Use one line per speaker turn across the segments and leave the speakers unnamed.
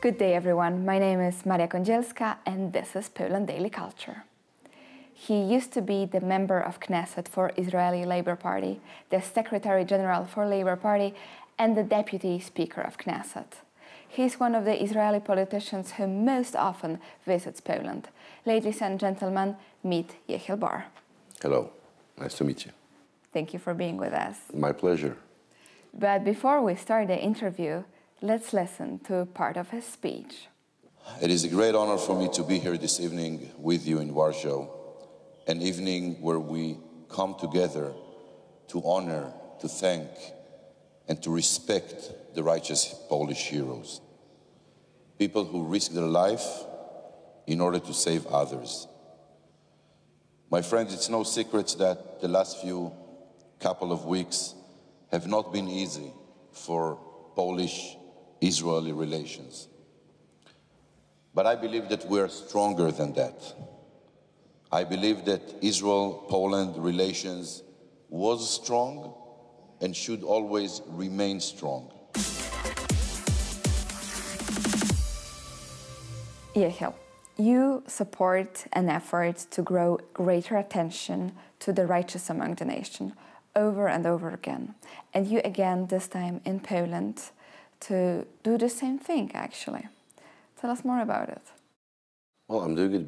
Good day, everyone. My name is Maria Kądzielska, and this is Poland Daily Culture. He used to be the member of Knesset for Israeli Labour Party, the Secretary General for Labour Party, and the Deputy Speaker of Knesset. He's one of the Israeli politicians who most often visits Poland. Ladies and gentlemen, meet Yehiel Bar.
Hello, nice to meet you.
Thank you for being with us.
My pleasure.
But before we start the interview, let's listen to part of his speech.
It is a great honor for me to be here this evening with you in Warsaw, an evening where we come together to honor, to thank, and to respect the righteous Polish heroes. People who risk their life in order to save others. My friends, it's no secret that the last couple of weeks have not been easy for Polish-Israeli relations. But I believe that we're stronger than that. I believe that Israel-Poland relations was strong and should always remain strong.
Yehiel, you support an effort to grow greater attention to the righteous among the nation over and over again. And you again, this time in Poland, to do the same thing, actually. Tell us more about it.
Well, I'm doing it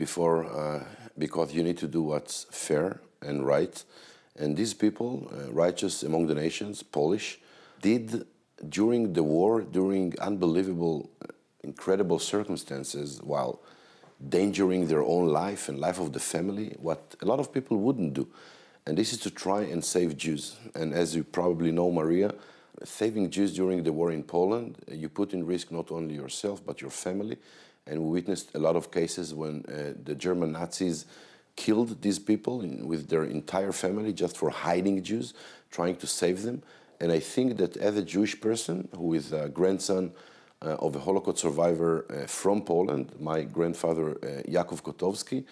because you need to do what's fair and right. And these people, righteous among the nations, Polish, did during the war, during unbelievable, incredible circumstances, while endangering their own life and life of the family, what a lot of people wouldn't do. And this is to try and save Jews. And as you probably know, Maria, saving Jews during the war in Poland, you put in risk not only yourself, but your family. And we witnessed a lot of cases when the German Nazis killed these people with their entire family just for hiding Jews, trying to save them. And I think that as a Jewish person who is a grandson of a Holocaust survivor from Poland, my grandfather Jakub Kotowski,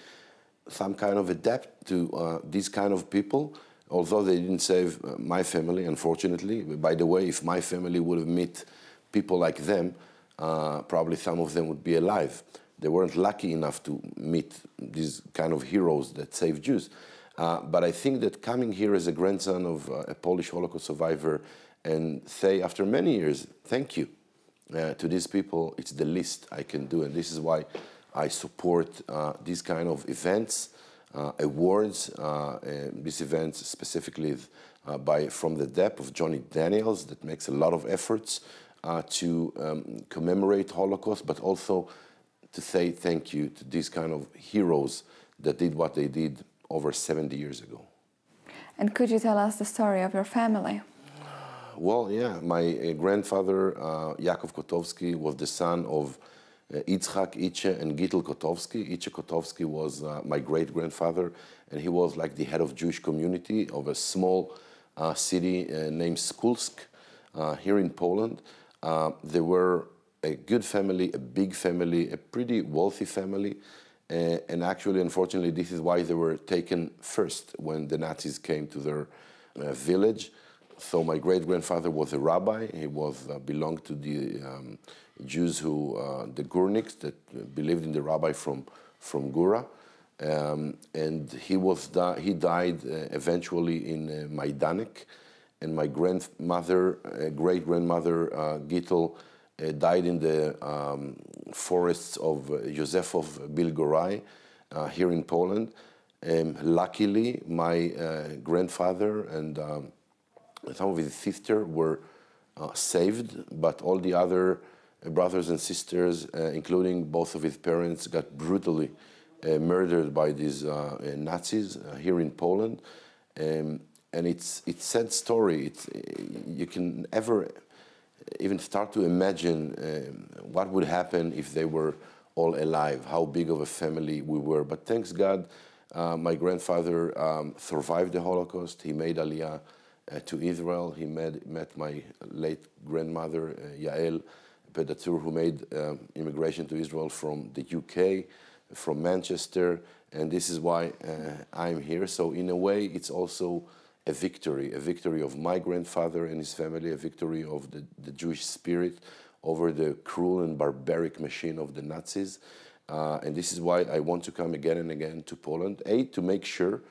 some kind of adapt to these kind of people, although they didn't save my family, unfortunately. By the way, if my family would have met people like them, probably some of them would be alive. They weren't lucky enough to meet these kind of heroes that saved Jews. But I think that coming here as a grandson of a Polish Holocaust survivor and say after many years, thank you to these people, it's the least I can do. And this is why I support these kind of events, awards, these events specifically from the depth of Johnny Daniels that makes a lot of efforts to commemorate Holocaust, but also to say thank you to these kind of heroes that did what they did over 70 years ago.
And could you tell us the story of your family?
Well, yeah, my grandfather, Jakub Kotowski, was the son of Itzhak, Iche, and Gittel Kotowski. Iche Kotowski was my great-grandfather, and he was like the head of Jewish community of a small city named Skulsk here in Poland. They were a good family, a big family, a pretty wealthy family, and actually, unfortunately, this is why they were taken first when the Nazis came to their village. So my great-grandfather was a rabbi. He belonged to the Jews the Gurniks that believed in the rabbi from Gura, and he died eventually in Majdanek, and my great-grandmother Gittel died in the forests of Józefów Bilgoraj here in Poland. Luckily, my grandfather and some of his sisters were saved, but all the other brothers and sisters, including both of his parents, got brutally murdered by these Nazis here in Poland. And it's a sad story. You can ever even start to imagine what would happen if they were all alive, how big of a family we were. But thanks God, my grandfather survived the Holocaust. He made Aliyah to Israel. He met my late grandmother, Yehiel, who made immigration to Israel from the UK, from Manchester, and this is why I'm here. So in a way, it's also a victory of my grandfather and his family, a victory of the Jewish spirit, over the cruel and barbaric machine of the Nazis. And this is why I want to come again and again to Poland, to make sure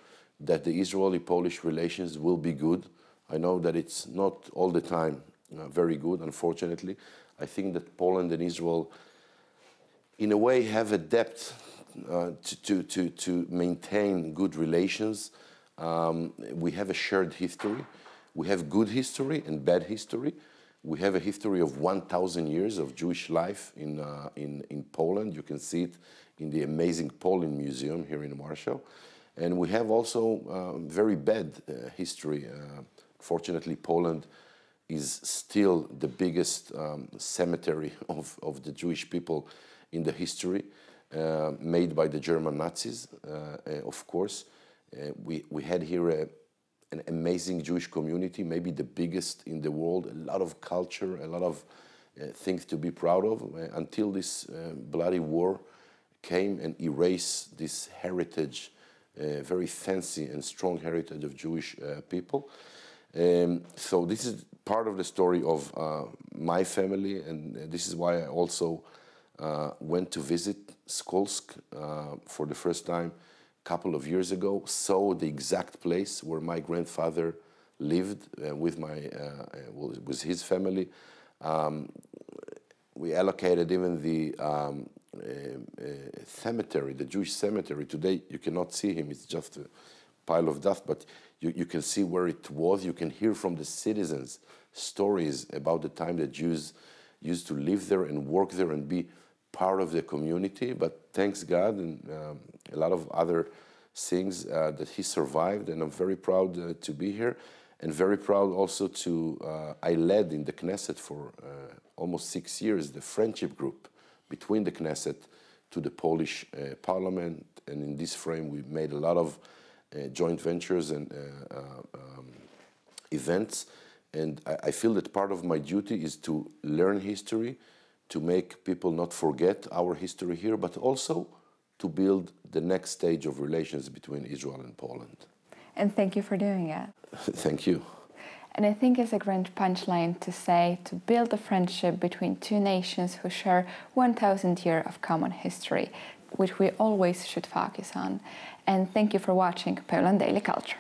that the Israeli-Polish relations will be good. I know that it's not all the time very good, unfortunately. I think that Poland and Israel, in a way, have a depth to maintain good relations. We have a shared history. We have good history and bad history. We have a history of 1,000 years of Jewish life in Poland. You can see it in the amazing Poland Museum here in Warsaw. And we have also very bad history. Fortunately, Poland is still the biggest cemetery of the Jewish people in the history, made by the German Nazis, of course. We had here an amazing Jewish community, maybe the biggest in the world, a lot of culture, a lot of things to be proud of, until this bloody war came and erased this heritage, very fancy and strong heritage of Jewish people. So this is part of the story of my family, and this is why I also went to visit Skolsk for the first time a couple of years ago, saw the exact place where my grandfather lived with his family. We allocated even the cemetery, the Jewish cemetery. Today you cannot see him, it's just a pile of dust, but you can see where it was. You can hear from the citizens stories about the time that Jews used to live there and work there and be part of the community. But thanks God and a lot of other things that he survived, and I'm very proud to be here, and very proud also I led in the Knesset for almost 6 years the friendship group between the Knesset to the Polish parliament, and in this frame we made a lot of joint ventures and events. And I feel that part of my duty is to learn history, to make people not forget our history here, but also to build the next stage of relations between Israel and Poland.
And thank you for doing it.
Thank you.
And I think it's a grand punchline to say to build a friendship between two nations who share 1,000 years of common history, which we always should focus on. And thank you for watching Poland Daily Culture.